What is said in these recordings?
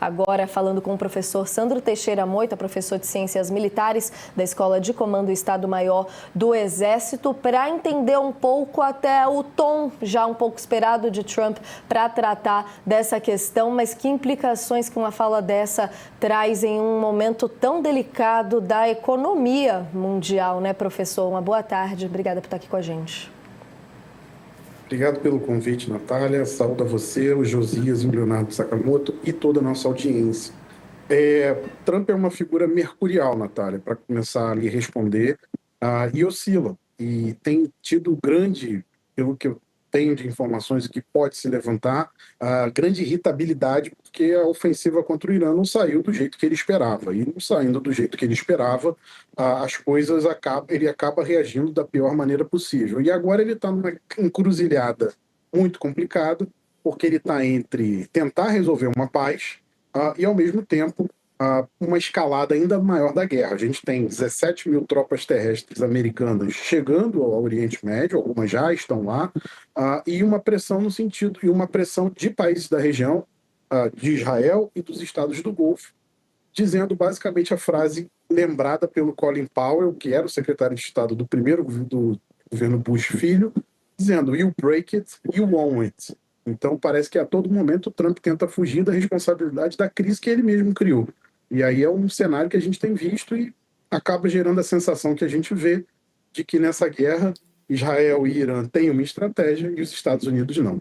agora falando com o professor Sandro Teixeira Moita, professor de Ciências Militares da Escola de Comando Estado-Maior do Exército, para entender um pouco até o tom já um pouco esperado de Trump para tratar dessa questão, mas que implicações que uma fala dessa traz em um momento tão delicado da economia mundial, né, professor? Uma boa tarde, obrigada por estar aqui com a gente. Obrigado pelo convite, Natália. Saúdo a você, o Josias e o Leonardo Sakamoto e toda a nossa audiência. Trump é uma figura mercurial, Natália, para começar a lhe responder, e oscila. E tem tido grande, pelo que eu tenho de informações que pode se levantar, grande irritabilidade, porque a ofensiva contra o Irã não saiu do jeito que ele esperava. E não saindo do jeito que ele esperava, as coisas ele acaba reagindo da pior maneira possível. E agora ele está numa encruzilhada muito complicada, porque ele está entre tentar resolver uma paz e, ao mesmo tempo, uma escalada ainda maior da guerra. A gente tem 17 mil tropas terrestres americanas chegando ao Oriente Médio, algumas já estão lá, e uma pressão no sentido, e uma pressão de países da região, de Israel e dos estados do Golfo, dizendo basicamente a frase lembrada pelo Colin Powell, que era o secretário de Estado do primeiro do governo Bush filho, dizendo "You break it, you own it". Então parece que a todo momento o Trump tenta fugir da responsabilidade da crise que ele mesmo criou. E aí é um cenário que a gente tem visto e acaba gerando a sensação que a gente vê de que nessa guerra Israel e Irã têm uma estratégia e os Estados Unidos não.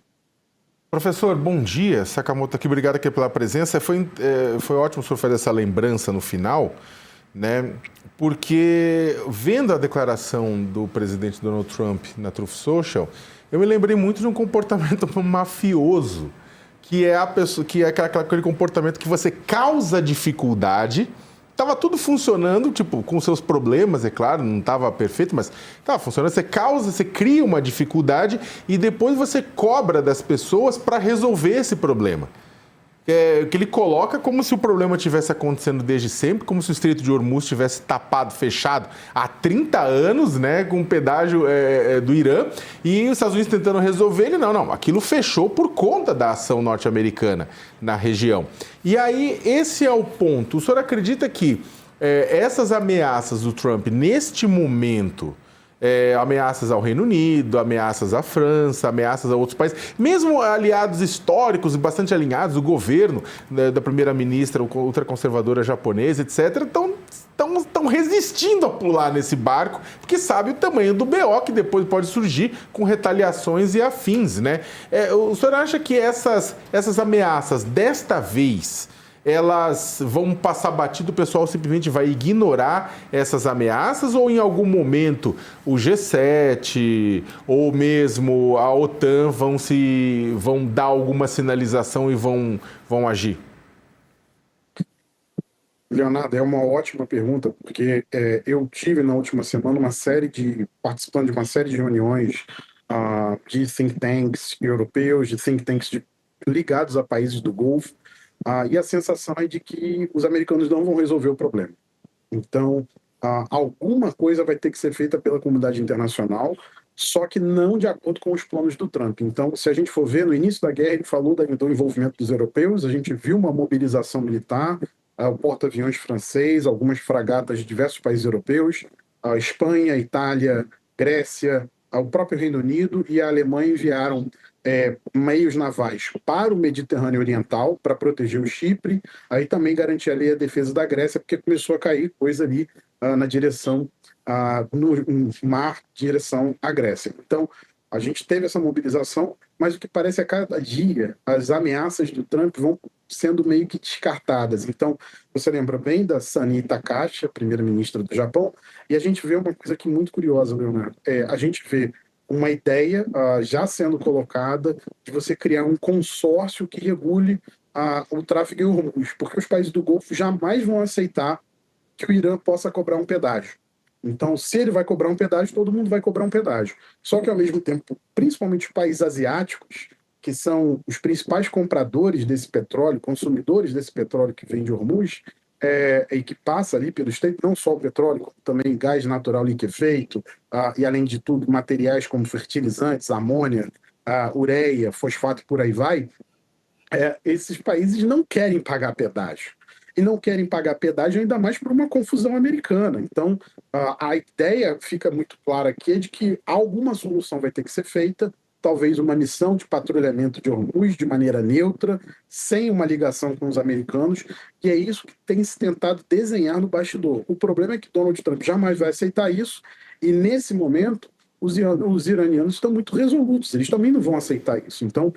Professor, bom dia. Sakamoto aqui, obrigado aqui pela presença. Foi ótimo o senhor fazer essa lembrança no final, né? Porque vendo a declaração do presidente Donald Trump na Truth Social, eu me lembrei muito de um comportamento mafioso, que é aquele comportamento que você causa dificuldade. Estava tudo funcionando, tipo, com seus problemas, é claro, não estava perfeito, mas estava funcionando. Você cria uma dificuldade e depois você cobra das pessoas para resolver esse problema. Que ele coloca como se o problema tivesse acontecendo desde sempre, como se o Estreito de Hormuz tivesse tapado, fechado há 30 anos, né, com o pedágio do Irã, e os Estados Unidos tentando resolver ele. Não, aquilo fechou por conta da ação norte-americana na região. E aí, esse é o ponto. O senhor acredita que essas ameaças do Trump, neste momento, ameaças ao Reino Unido, ameaças à França, ameaças a outros países, mesmo aliados históricos e bastante alinhados, o governo, né, da primeira-ministra ultraconservadora japonesa, etc., estão resistindo a pular nesse barco, porque sabe o tamanho do BO que depois pode surgir com retaliações e afins, né? O senhor acha que essas ameaças, desta vez, elas vão passar batido, o pessoal simplesmente vai ignorar essas ameaças, ou em algum momento o G7 ou mesmo a OTAN vão dar alguma sinalização e vão agir? Leonardo, é uma ótima pergunta, porque eu tive na última semana participando de uma série de reuniões de think tanks europeus, de think tanks ligados a países do Golfo, e a sensação é de que os americanos não vão resolver o problema. Então, alguma coisa vai ter que ser feita pela comunidade internacional, só que não de acordo com os planos do Trump. Então, se a gente for ver, no início da guerra, ele falou do envolvimento dos europeus, a gente viu uma mobilização militar, o porta-aviões francês, algumas fragatas de diversos países europeus, a Espanha, a Itália, Grécia, o próprio Reino Unido e a Alemanha enviaram meios navais para o Mediterrâneo Oriental para proteger o Chipre, aí também garantir ali a defesa da Grécia, porque começou a cair coisa ali na direção, no mar, direção à Grécia. Então, a gente teve essa mobilização, mas o que parece a cada dia, as ameaças do Trump vão sendo meio que descartadas. Então, você lembra bem da Sani Takahashi, a primeira-ministra do Japão, e a gente vê uma coisa aqui muito curiosa, Leonardo. A gente vê uma ideia já sendo colocada de você criar um consórcio que regule o tráfego em Hormuz, porque os países do Golfo jamais vão aceitar que o Irã possa cobrar um pedágio. Então, se ele vai cobrar um pedágio, todo mundo vai cobrar um pedágio. Só que, ao mesmo tempo, principalmente os países asiáticos, que são os principais compradores desse petróleo, consumidores desse petróleo que vem de Hormuz, e que passa ali pelo estreito, não só o petróleo, como também gás natural liquefeito, e, além de tudo, materiais como fertilizantes, amônia, ureia, fosfato, por aí vai, esses países não querem pagar pedágio. E não querem pagar pedágio ainda mais por uma confusão americana. Então, a ideia fica muito clara aqui de que alguma solução vai ter que ser feita, talvez uma missão de patrulhamento de Hormuz de maneira neutra, sem uma ligação com os americanos, e é isso que tem se tentado desenhar no bastidor. O problema é que Donald Trump jamais vai aceitar isso, e nesse momento os iranianos estão muito resolutos, eles também não vão aceitar isso. Então,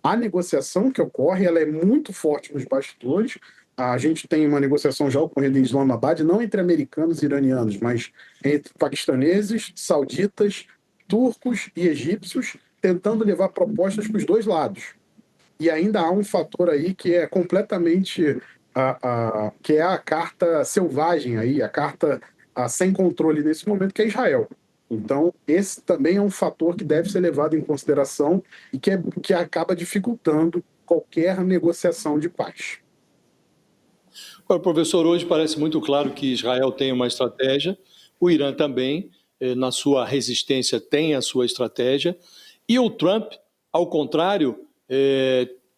a negociação que ocorre, ela é muito forte nos bastidores. A gente tem uma negociação já ocorrendo em Islamabad, não entre americanos e iranianos, mas entre paquistaneses, sauditas, turcos e egípcios, tentando levar propostas para os dois lados. E ainda há um fator aí que é completamente que é a carta selvagem aí, a carta sem controle nesse momento, que é Israel. Então, esse também é um fator que deve ser levado em consideração e que acaba dificultando qualquer negociação de paz. Olha, professor, hoje parece muito claro que Israel tem uma estratégia, o Irã também, na sua resistência, tem a sua estratégia, e o Trump, ao contrário,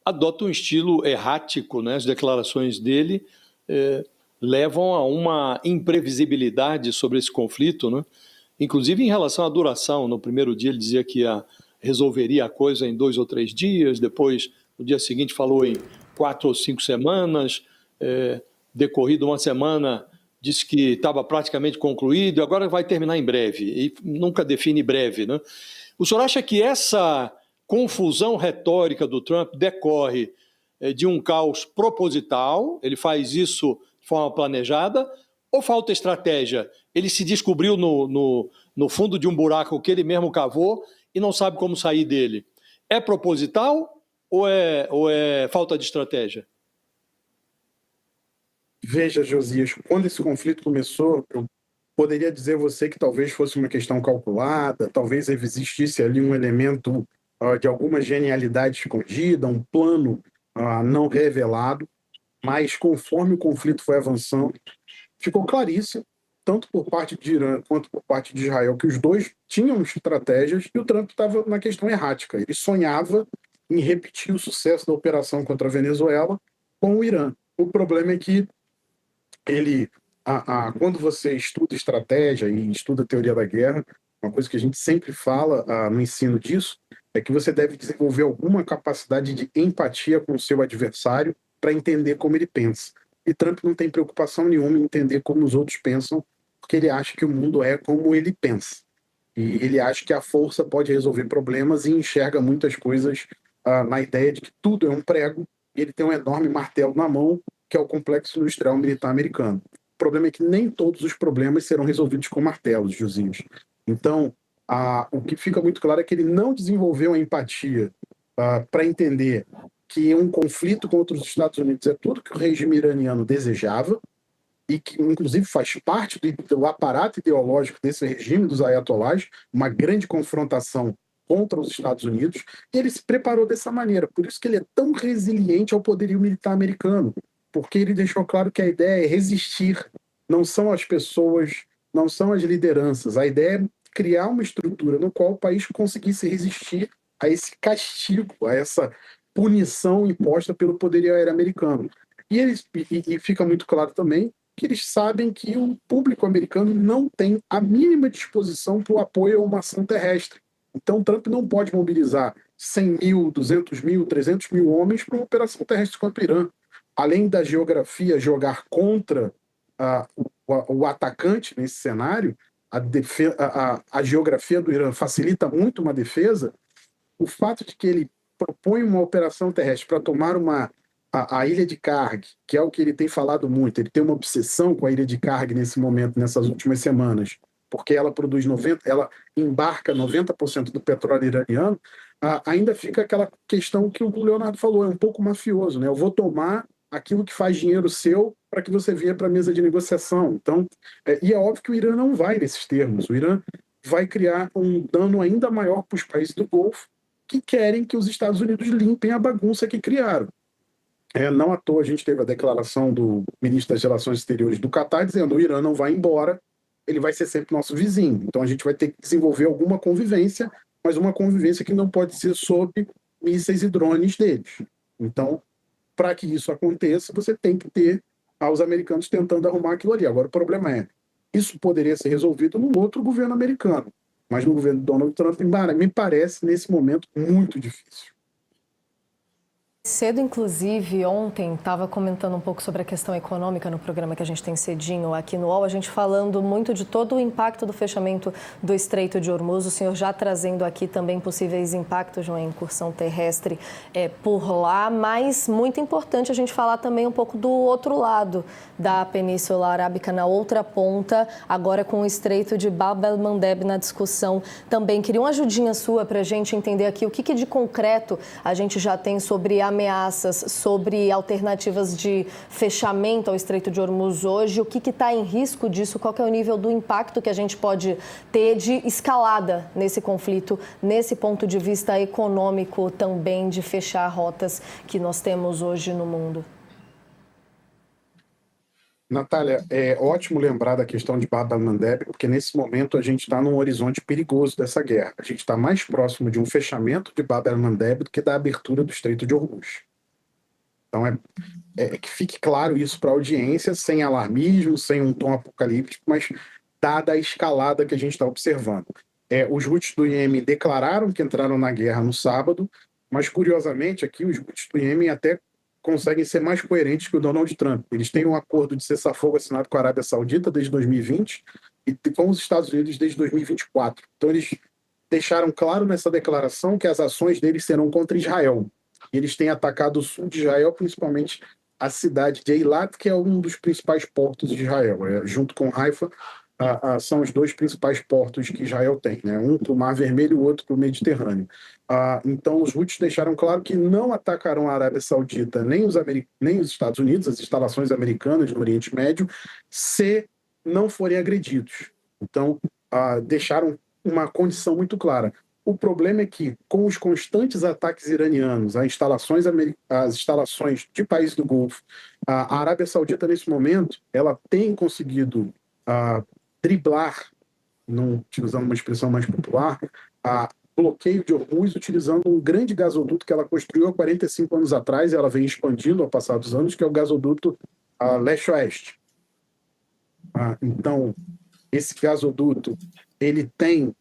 adota um estilo errático, né? As declarações dele levam a uma imprevisibilidade sobre esse conflito, né? Inclusive em relação à duração. No primeiro dia ele dizia que resolveria a coisa em 2 ou 3 dias, depois, no dia seguinte, falou em 4 ou 5 semanas, decorrido uma semana, disse que estava praticamente concluído, agora vai terminar em breve, e nunca define breve, né? O senhor acha que essa confusão retórica do Trump decorre de um caos proposital, ele faz isso de forma planejada, ou falta estratégia? Ele se descobriu no fundo de um buraco que ele mesmo cavou e não sabe como sair dele. É proposital ou é falta de estratégia? Veja, Josias, quando esse conflito começou, eu poderia dizer a você que talvez fosse uma questão calculada, talvez existisse ali um elemento de alguma genialidade escondida, um plano não revelado, mas conforme o conflito foi avançando, ficou claríssimo, tanto por parte de Irã quanto por parte de Israel, que os dois tinham estratégias e o Trump estava na questão errática. Ele sonhava em repetir o sucesso da operação contra a Venezuela com o Irã. O problema é que quando você estuda estratégia e estuda teoria da guerra, uma coisa que a gente sempre fala no ensino disso é que você deve desenvolver alguma capacidade de empatia com o seu adversário para entender como ele pensa. E Trump não tem preocupação nenhuma em entender como os outros pensam, porque ele acha que o mundo é como ele pensa. E ele acha que a força pode resolver problemas e enxerga muitas coisas na ideia de que tudo é um prego, e ele tem um enorme martelo na mão, que é o complexo industrial militar americano. O problema é que nem todos os problemas serão resolvidos com martelos, Josias. Então, o que fica muito claro é que ele não desenvolveu a empatia para entender que um conflito contra os Estados Unidos é tudo que o regime iraniano desejava e que, inclusive, faz parte do aparato ideológico desse regime dos ayatollahs, uma grande confrontação contra os Estados Unidos, e ele se preparou dessa maneira. Por isso que ele é tão resiliente ao poderio militar americano, porque ele deixou claro que a ideia é resistir, não são as pessoas, não são as lideranças. A ideia é criar uma estrutura no qual o país conseguisse resistir a esse castigo, a essa punição imposta pelo poderio aéreo americano. E fica muito claro também que eles sabem que o público americano não tem a mínima disposição para o apoio a uma ação terrestre. Então, Trump não pode mobilizar 100 mil, 200 mil, 300 mil homens para uma operação terrestre contra o Irã. Além da geografia jogar contra o atacante nesse cenário, a geografia do Irã facilita muito uma defesa. O fato de que ele propõe uma operação terrestre para tomar a ilha de Karg, que é o que ele tem falado muito, ele tem uma obsessão com a ilha de Karg nesse momento, nessas últimas semanas, porque ela produz ela embarca 90% do petróleo iraniano, ainda fica aquela questão que o Leonardo falou, é um pouco mafioso, né? Eu vou tomar aquilo que faz dinheiro seu para que você venha para a mesa de negociação. Então, e é óbvio que o Irã não vai nesses termos. O Irã vai criar um dano ainda maior para os países do Golfo que querem que os Estados Unidos limpem a bagunça que criaram. Não à toa a gente teve a declaração do ministro das Relações Exteriores do Catar dizendo que o Irã não vai embora, ele vai ser sempre nosso vizinho. Então a gente vai ter que desenvolver alguma convivência, mas uma convivência que não pode ser sob mísseis e drones deles. Então, para que isso aconteça, você tem que ter os americanos tentando arrumar aquilo ali. Agora, o problema é, isso poderia ser resolvido num outro governo americano, mas no governo de Donald Trump, me parece, nesse momento, muito difícil. Cedo, inclusive, ontem, estava comentando um pouco sobre a questão econômica no programa que a gente tem cedinho aqui no UOL, a gente falando muito de todo o impacto do fechamento do Estreito de Hormuz, o senhor já trazendo aqui também possíveis impactos de uma incursão terrestre por lá, mas muito importante a gente falar também um pouco do outro lado da Península Arábica, na outra ponta, agora com o Estreito de Bab el-Mandeb na discussão também. Queria uma ajudinha sua para a gente entender aqui o que de concreto a gente já tem sobre ameaças, sobre alternativas de fechamento ao Estreito de Hormuz hoje, o que está em risco disso, qual que é o nível do impacto que a gente pode ter de escalada nesse conflito, nesse ponto de vista econômico também, de fechar rotas que nós temos hoje no mundo. Natália, é ótimo lembrar da questão de Bab el-Mandeb, porque nesse momento a gente está num horizonte perigoso dessa guerra. A gente está mais próximo de um fechamento de Bab el-Mandeb do que da abertura do Estreito de Hormuz. Então, que fique claro isso para a audiência, sem alarmismo, sem um tom apocalíptico, mas dada a escalada que a gente está observando. Os Houthis do Iêmen declararam que entraram na guerra no sábado, mas, curiosamente, aqui os Houthis do Iêmen até conseguem ser mais coerentes que o Donald Trump. Eles têm um acordo de cessar-fogo assinado com a Arábia Saudita desde 2020 e com os Estados Unidos desde 2024. Então, eles deixaram claro nessa declaração que as ações deles serão contra Israel. Eles têm atacado o sul de Israel, principalmente a cidade de Eilat, que é um dos principais portos de Israel. Junto com Haifa, são os dois principais portos que Israel tem, né? Um para o Mar Vermelho e o outro para o Mediterrâneo. Então, os Houthis deixaram claro que não atacarão a Arábia Saudita nem os Estados Unidos, as instalações americanas no Oriente Médio, se não forem agredidos. Então, deixaram uma condição muito clara. O problema é que, com os constantes ataques iranianos às instalações de países do Golfo, a Arábia Saudita, nesse momento, ela tem conseguido driblar, utilizando uma expressão mais popular, bloqueio de Hormuz, utilizando um grande gasoduto que ela construiu há 45 anos atrás, e ela vem expandindo ao passar dos anos, que é o gasoduto leste-oeste. Então, esse gasoduto, ele tem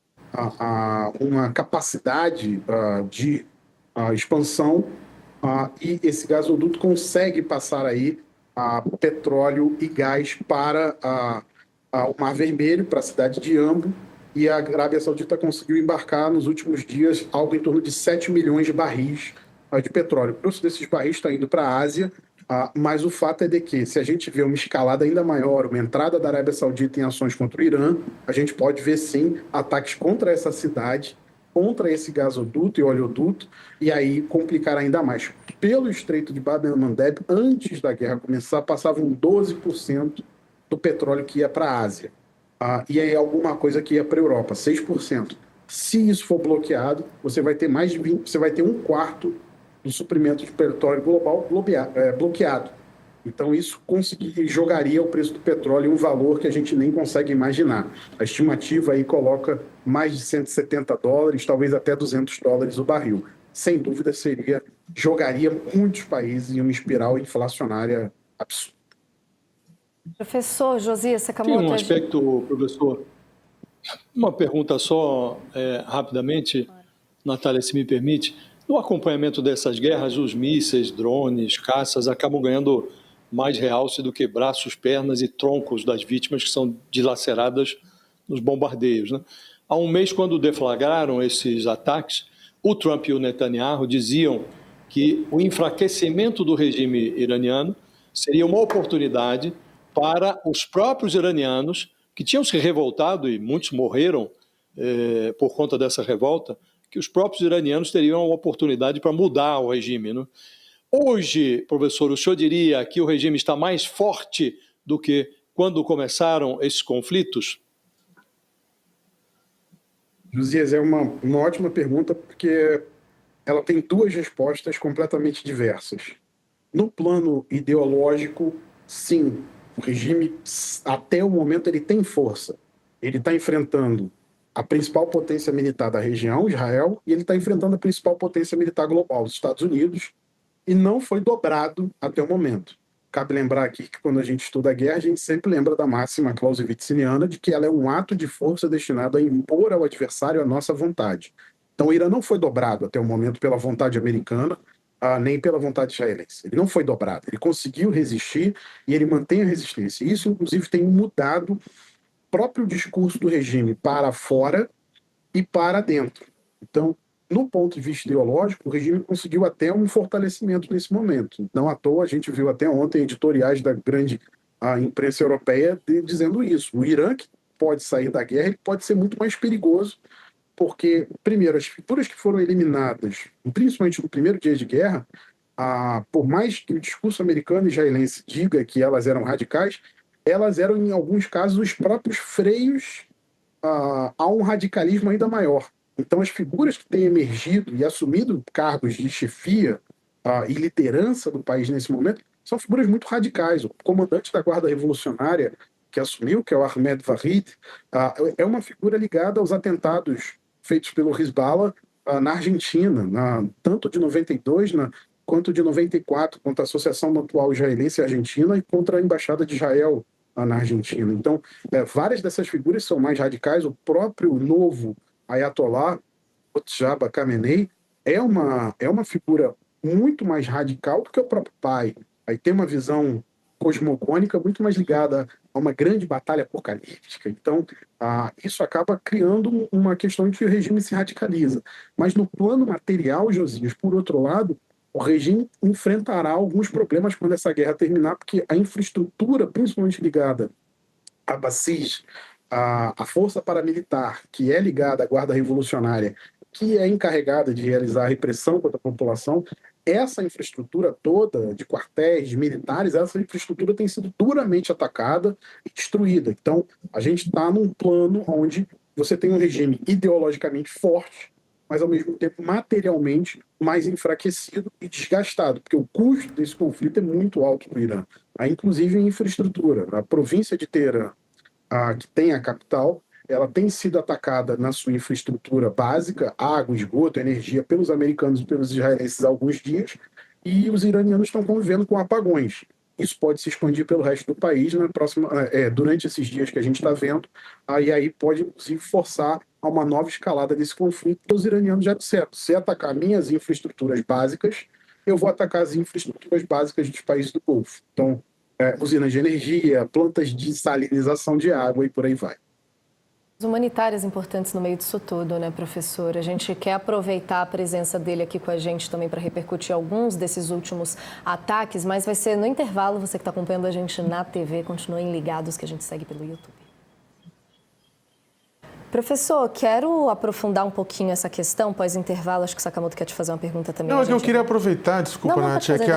uma capacidade de expansão, e esse gasoduto consegue passar aí petróleo e gás para o Mar Vermelho, para a cidade de Ambo, e a Arábia Saudita conseguiu embarcar nos últimos dias algo em torno de 7 milhões de barris de petróleo. O grosso desses barris está indo para a Ásia, mas o fato é de que, se a gente vê uma escalada ainda maior, uma entrada da Arábia Saudita em ações contra o Irã, a gente pode ver, sim, ataques contra essa cidade, contra esse gasoduto e oleoduto, e aí complicar ainda mais. Pelo Estreito de Bab el-Mandeb, antes da guerra começar, passavam 12% do petróleo que ia para a Ásia. E aí alguma coisa que ia para a Europa, 6%. Se isso for bloqueado, você vai ter você vai ter um quarto do suprimento de petróleo global bloqueado. Então, isso jogaria o preço do petróleo em um valor que a gente nem consegue imaginar. A estimativa aí coloca mais de $170, talvez até $200 o barril. Sem dúvida, jogaria muitos países em uma espiral inflacionária absurda. Professor Josias Sakamoto. Tem um aspecto, professor, uma pergunta só, rapidamente, Natália, se me permite. No acompanhamento dessas guerras, os mísseis, drones, caças acabam ganhando mais realce do que braços, pernas e troncos das vítimas que são dilaceradas nos bombardeios, né? Há um mês, quando deflagraram esses ataques, o Trump e o Netanyahu diziam que o enfraquecimento do regime iraniano seria uma oportunidade para os próprios iranianos, que tinham se revoltado e muitos morreram por conta dessa revolta, que os próprios iranianos teriam a oportunidade para mudar o regime, né? Hoje, professor, o senhor diria que o regime está mais forte do que quando começaram esses conflitos? Josias, é uma ótima pergunta, porque ela tem duas respostas completamente diversas. No plano ideológico, sim, o regime, até o momento, ele tem força. Ele está enfrentando a principal potência militar da região, Israel, e ele está enfrentando a principal potência militar global, os Estados Unidos, e não foi dobrado até o momento. Cabe lembrar aqui que quando a gente estuda a guerra, a gente sempre lembra da máxima clausewitziniana de que ela é um ato de força destinado a impor ao adversário a nossa vontade. Então, o Irã não foi dobrado até o momento pela vontade americana, nem pela vontade israelense. Ele não foi dobrado, ele conseguiu resistir e ele mantém a resistência. Isso, inclusive, tem mudado o próprio discurso do regime para fora e para dentro. Então, no ponto de vista ideológico, o regime conseguiu até um fortalecimento nesse momento. Não à toa, a gente viu até ontem editoriais da grande imprensa europeia dizendo isso. O Irã, que pode sair da guerra, ele pode ser muito mais perigoso, porque, primeiro, as figuras que foram eliminadas, principalmente no primeiro dia de guerra, por mais que o discurso americano e israelense diga que elas eram radicais, elas eram, em alguns casos, os próprios freios a um radicalismo ainda maior. Então, as figuras que têm emergido e assumido cargos de chefia e liderança do país nesse momento são figuras muito radicais. O comandante da Guarda Revolucionária que assumiu, que é o Ahmed Farid, é uma figura ligada aos atentados feitos pelo Hezbollah na Argentina, tanto de 92 quanto de 94, contra a Associação Mutual Israelense e Argentina e contra a Embaixada de Israel na Argentina. Então, várias dessas figuras são mais radicais. O próprio novo Ayatollah Mojtaba Khamenei é uma figura muito mais radical do que o próprio pai. Aí tem uma visão cosmogônica muito mais ligada a uma grande batalha apocalíptica. Então, isso acaba criando uma questão de que o regime se radicaliza. Mas no plano material, Josias, por outro lado, o regime enfrentará alguns problemas quando essa guerra terminar, porque a infraestrutura, principalmente ligada a Bassis, a força paramilitar, que é ligada à Guarda Revolucionária, que é encarregada de realizar a repressão contra a população, essa infraestrutura toda de quartéis, de militares, essa infraestrutura tem sido duramente atacada e destruída. Então, a gente está num plano onde você tem um regime ideologicamente forte, mas ao mesmo tempo materialmente mais enfraquecido e desgastado, porque o custo desse conflito é muito alto no Irã. Inclusive em infraestrutura. A província de Teherã, que tem a capital, ela tem sido atacada na sua infraestrutura básica, água, esgoto, energia, pelos americanos e pelos israelenses há alguns dias, e os iranianos estão convivendo com apagões. Isso pode se expandir pelo resto do país durante esses dias que a gente está vendo, e aí pode, inclusive, forçar a uma nova escalada desse conflito, que os iranianos já disseram: se atacar minhas infraestruturas básicas, eu vou atacar as infraestruturas básicas dos países do Golfo. Então, usinas de energia, plantas de salinização de água e por aí vai. Humanitárias importantes no meio disso tudo, né, professor? A gente quer aproveitar a presença dele aqui com a gente também para repercutir alguns desses últimos ataques, mas vai ser no intervalo. Você que está acompanhando a gente na TV, continuem ligados que a gente segue pelo YouTube. Professor, quero aprofundar um pouquinho essa questão pós-intervalo. Acho que o Sakamoto quer te fazer uma pergunta também. Não, eu queria aproveitar, desculpa, Nath, é que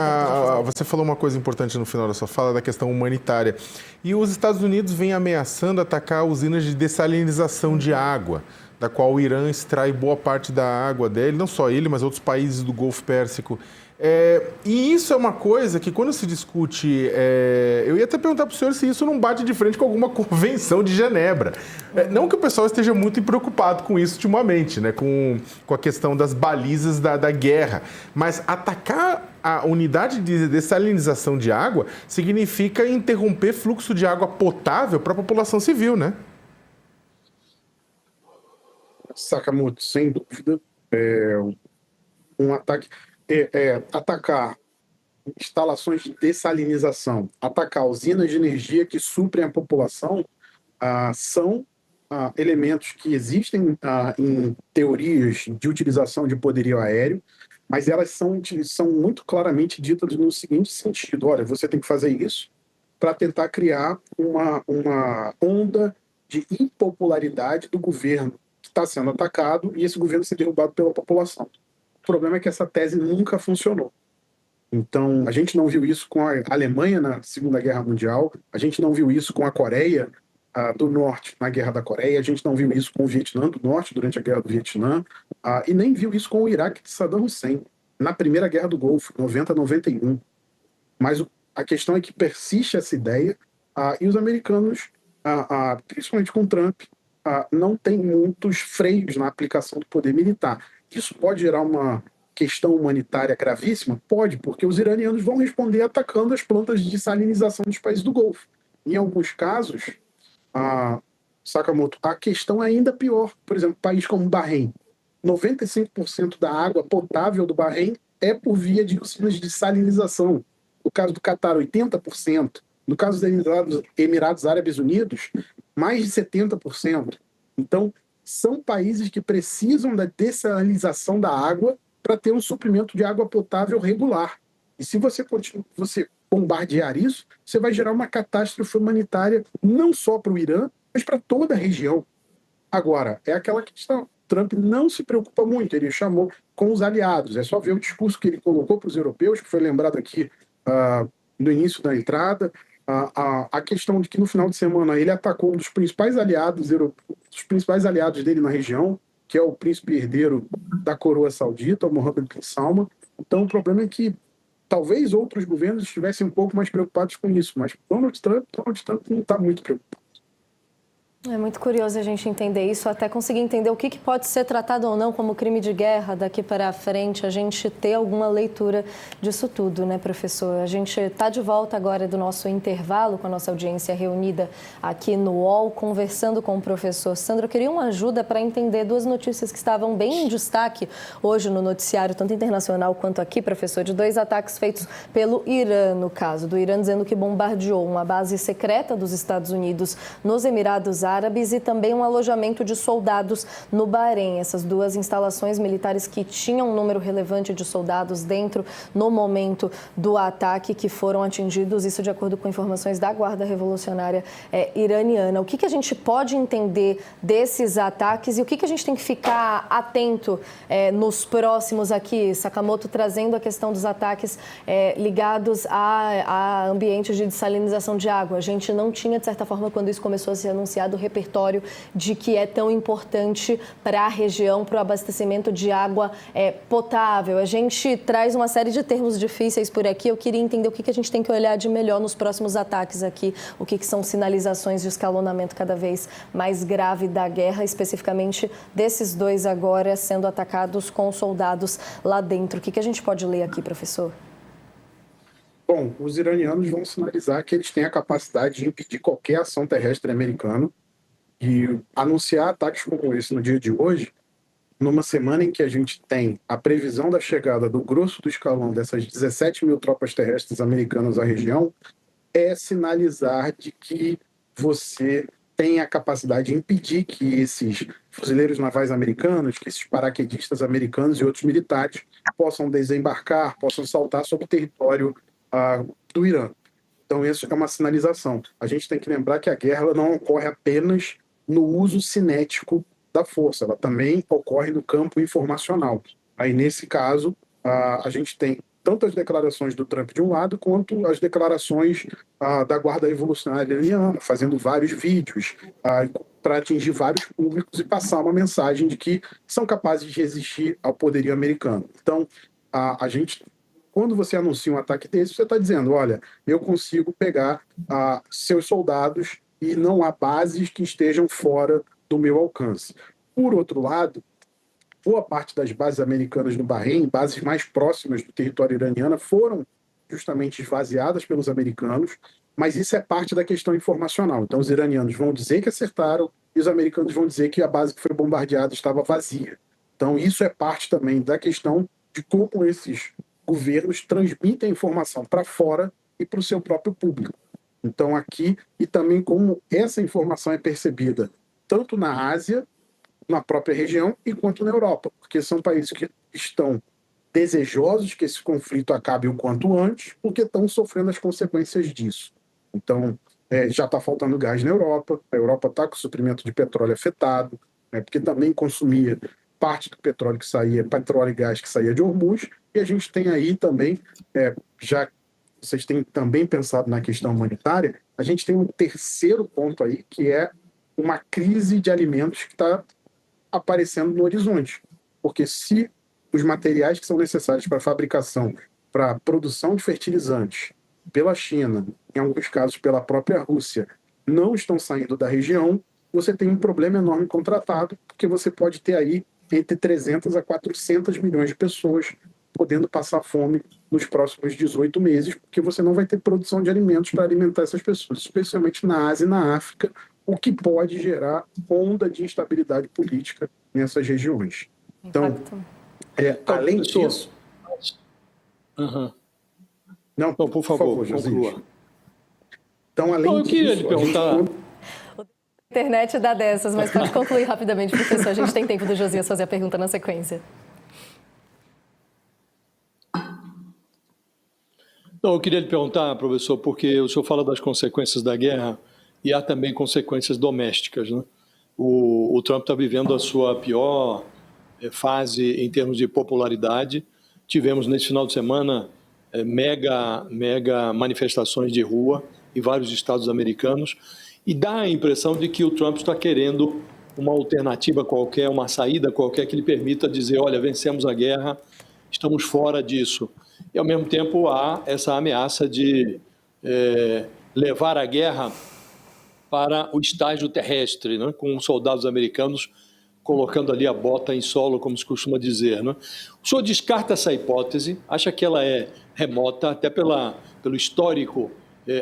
você falou uma coisa importante no final da sua fala, da questão humanitária. E os Estados Unidos vêm ameaçando atacar usinas de dessalinização de água, da qual o Irã extrai boa parte da água dele, não só ele, mas outros países do Golfo Pérsico. E isso é uma coisa que, quando se discute, eu ia até perguntar para o senhor se isso não bate de frente com alguma convenção de Genebra. Não que o pessoal esteja muito preocupado com isso ultimamente, né, com a questão das balizas da guerra, mas atacar a unidade de dessalinização de água significa interromper fluxo de água potável para a população civil, né? Sakamoto, sem dúvida, um ataque... atacar instalações de dessalinização, atacar usinas de energia que suprem a população, são elementos que existem em teorias de utilização de poderio aéreo, mas elas são muito claramente ditas no seguinte sentido: olha, você tem que fazer isso para tentar criar uma onda de impopularidade do governo que está sendo atacado e esse governo ser derrubado pela população. O problema é que essa tese nunca funcionou. Então, a gente não viu isso com a Alemanha na Segunda Guerra Mundial, a gente não viu isso com a Coreia do Norte na Guerra da Coreia, a gente não viu isso com o Vietnã do Norte durante a Guerra do Vietnã, e nem viu isso com o Iraque de Saddam Hussein na Primeira Guerra do Golfo, 90-91. Mas a questão é que persiste essa ideia, e os americanos, principalmente com Trump, não têm muitos freios na aplicação do poder militar. Isso pode gerar uma questão humanitária gravíssima? Pode, porque os iranianos vão responder atacando as plantas de salinização dos países do Golfo. Em alguns casos, Sakamoto, a questão é ainda pior. Por exemplo, país como Bahrein. 95% da água potável do Bahrein é por via de usinas de salinização. No caso do Catar, 80%. No caso dos Emirados Árabes Unidos, mais de 70%. Então, são países que precisam da dessalinização da água para ter um suprimento de água potável regular. E se você bombardear isso, você vai gerar uma catástrofe humanitária não só para o Irã, mas para toda a região. Agora, é aquela questão. Trump não se preocupa muito, ele chamou com os aliados. É só ver o discurso que ele colocou para os europeus, que foi lembrado aqui no início da entrada. A questão de que no final de semana ele atacou um dos principais aliados dele na região, que é o príncipe herdeiro da coroa saudita, o Mohammed bin Salman. Então o problema é que talvez outros governos estivessem um pouco mais preocupados com isso, mas Donald Trump não está muito preocupado. É muito curioso a gente entender isso, até conseguir entender o que pode ser tratado ou não como crime de guerra daqui para frente, a gente ter alguma leitura disso tudo, né, professor? A gente está de volta agora do nosso intervalo com a nossa audiência reunida aqui no UOL, conversando com o professor Sandro. Eu queria uma ajuda para entender duas notícias que estavam bem em destaque hoje no noticiário, tanto internacional quanto aqui, professor, de dois ataques feitos pelo Irã, no caso, do Irã dizendo que bombardeou uma base secreta dos Estados Unidos nos Emirados Árabes e também um alojamento de soldados no Bahrein. Essas duas instalações militares que tinham um número relevante de soldados dentro no momento do ataque que foram atingidos, isso de acordo com informações da Guarda Revolucionária iraniana. O que a gente pode entender desses ataques e o que a gente tem que ficar atento nos próximos aqui? Sakamoto trazendo a questão dos ataques ligados a ambientes de dessalinização de água. A gente não tinha, de certa forma, quando isso começou a ser anunciado, repertório de que é tão importante para a região, para o abastecimento de água potável. A gente traz uma série de termos difíceis por aqui. Eu queria entender o que a gente tem que olhar de melhor nos próximos ataques aqui, o que são sinalizações de escalonamento cada vez mais grave da guerra, especificamente desses dois agora sendo atacados com soldados lá dentro. O que a gente pode ler aqui, professor? Bom, os iranianos vão sinalizar que eles têm a capacidade de impedir qualquer ação terrestre americana e anunciar ataques como esse no dia de hoje, numa semana em que a gente tem a previsão da chegada do grosso do escalão dessas 17 mil tropas terrestres americanas à região, é sinalizar de que você tem a capacidade de impedir que esses fuzileiros navais americanos, que esses paraquedistas americanos e outros militares possam desembarcar, possam saltar sobre o território do Irã. Então, isso é uma sinalização. A gente tem que lembrar que a guerra não ocorre apenas no uso cinético da força, ela também ocorre no campo informacional. Aí, nesse caso, a gente tem tanto as declarações do Trump de um lado, quanto as declarações da Guarda Revolucionária Iraniana, fazendo vários vídeos para atingir vários públicos e passar uma mensagem de que são capazes de resistir ao poderio americano. Então, a gente... Quando você anuncia um ataque desse, você está dizendo, olha, eu consigo pegar seus soldados e não há bases que estejam fora do meu alcance. Por outro lado, boa parte das bases americanas no Bahrein, bases mais próximas do território iraniano, foram justamente esvaziadas pelos americanos, mas isso é parte da questão informacional. Então, os iranianos vão dizer que acertaram e os americanos vão dizer que a base que foi bombardeada estava vazia. Então, isso é parte também da questão de como esses governos transmitem a informação para fora e para o seu próprio público. Então, aqui, e também como essa informação é percebida tanto na Ásia, na própria região, e quanto na Europa, porque são países que estão desejosos que esse conflito acabe o quanto antes, porque estão sofrendo as consequências disso. Então, já está faltando gás na Europa, a Europa está com o suprimento de petróleo afetado, porque também consumia parte do petróleo que saía, petróleo e gás que saía de Hormuz, e a gente tem aí também, já vocês têm também pensado na questão humanitária, a gente tem um terceiro ponto aí, que é uma crise de alimentos que está aparecendo no horizonte. Porque se os materiais que são necessários para a fabricação, para a produção de fertilizantes, pela China, em alguns casos pela própria Rússia, não estão saindo da região, você tem um problema enorme com o tratado, porque você pode ter aí entre 300 a 400 milhões de pessoas podendo passar fome nos próximos 18 meses, porque você não vai ter produção de alimentos para alimentar essas pessoas, especialmente na Ásia e na África, o que pode gerar onda de instabilidade política nessas regiões. Então, além disso... Não, por favor, Josias. conclua. Então, além disso... Eu queria lhe perguntar... A internet dá dessas, mas pode concluir rapidamente, professor. A gente tem tempo do Josias fazer a pergunta na sequência. Não, eu queria lhe perguntar, professor, porque o senhor fala das consequências da guerra e há também consequências domésticas, né? O Trump está vivendo a sua pior fase em termos de popularidade. Tivemos nesse final de semana mega manifestações de rua em vários estados americanos e dá a impressão de que o Trump está querendo uma alternativa qualquer, uma saída qualquer que lhe permita dizer, olha, vencemos a guerra, estamos fora disso. E, ao mesmo tempo, há essa ameaça de levar a guerra para o estágio terrestre, né? Com os soldados americanos colocando ali a bota em solo, como se costuma dizer, né? O senhor descarta essa hipótese, acha que ela é remota, até pelo histórico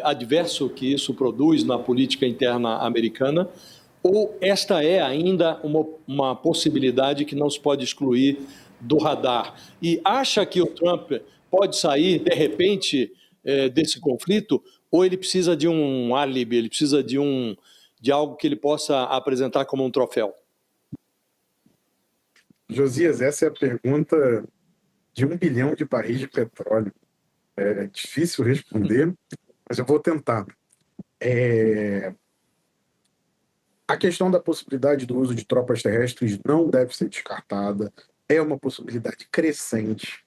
adverso que isso produz na política interna americana, ou esta é ainda uma possibilidade que não se pode excluir do radar? E acha que o Trump pode sair, de repente, desse conflito, ou ele precisa de um álibi, ele precisa de algo que ele possa apresentar como um troféu? Josias, essa é a pergunta de 1 bilhão de barris de petróleo. É difícil responder, mas eu vou tentar. A questão da possibilidade do uso de tropas terrestres não deve ser descartada. É uma possibilidade crescente.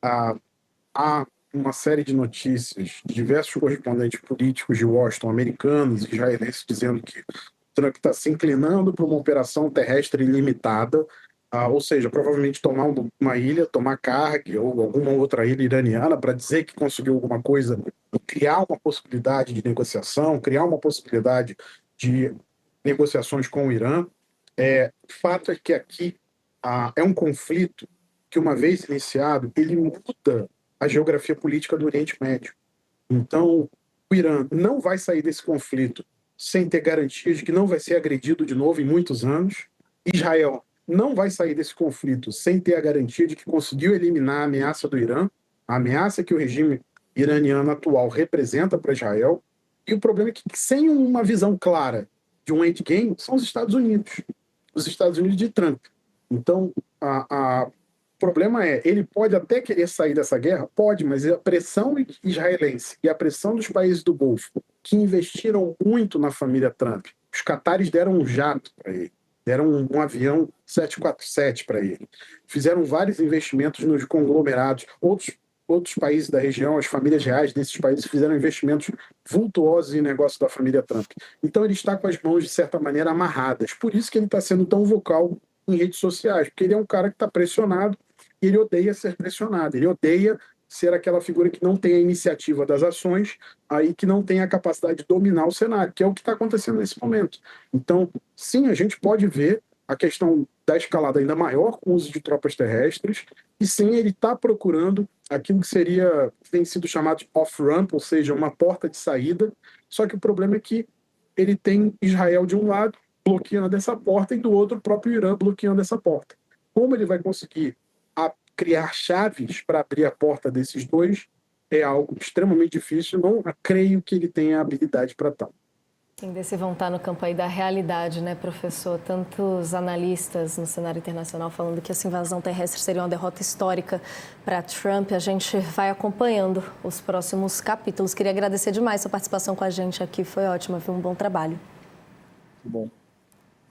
Há uma série de notícias de diversos correspondentes políticos de Washington, americanos e israelenses, dizendo que o Trump está se inclinando para uma operação terrestre ilimitada, ou seja, provavelmente tomar uma ilha, tomar Kargil ou alguma outra ilha iraniana para dizer que conseguiu alguma coisa, criar uma possibilidade de negociação, criar uma possibilidade de negociações com o Irã. O fato é que aqui é um conflito que, uma vez iniciado, ele muda a geografia política do Oriente Médio. Então, o Irã não vai sair desse conflito sem ter garantias de que não vai ser agredido de novo em muitos anos. Israel não vai sair desse conflito sem ter a garantia de que conseguiu eliminar a ameaça do Irã, a ameaça que o regime iraniano atual representa para Israel. E o problema é que, sem uma visão clara de um endgame, são os Estados Unidos de Trump. Então, o problema ele pode até querer sair dessa guerra, pode, mas a pressão israelense e a pressão dos países do Golfo, que investiram muito na família Trump, os catares deram um jato para ele, deram um avião 747 para ele, fizeram vários investimentos nos conglomerados, outros países da região, as famílias reais desses países fizeram investimentos vultuosos em negócio da família Trump. Então ele está com as mãos, de certa maneira, amarradas. Por isso que ele está sendo tão vocal em redes sociais, porque ele é um cara que está pressionado e ele odeia ser pressionado, ele odeia ser aquela figura que não tem a iniciativa das ações, aí que não tem a capacidade de dominar o cenário, que é o que está acontecendo nesse momento. Então, sim, a gente pode ver a questão da escalada ainda maior com o uso de tropas terrestres, e sim, ele está procurando aquilo que tem sido chamado de off-ramp, ou seja, uma porta de saída, só que o problema é que ele tem Israel de um lado, bloqueando essa porta, e do outro o próprio Irã bloqueando essa porta. Como ele vai conseguir criar chaves para abrir a porta desses dois é algo extremamente difícil. Não creio que ele tenha habilidade para tal. Quem desse vão estar no campo aí da realidade, né, professor? Tantos analistas no cenário internacional falando que essa invasão terrestre seria uma derrota histórica para Trump. A gente vai acompanhando os próximos capítulos. Queria agradecer demais sua participação com a gente aqui. Foi ótima, viu? Um bom trabalho. Bom.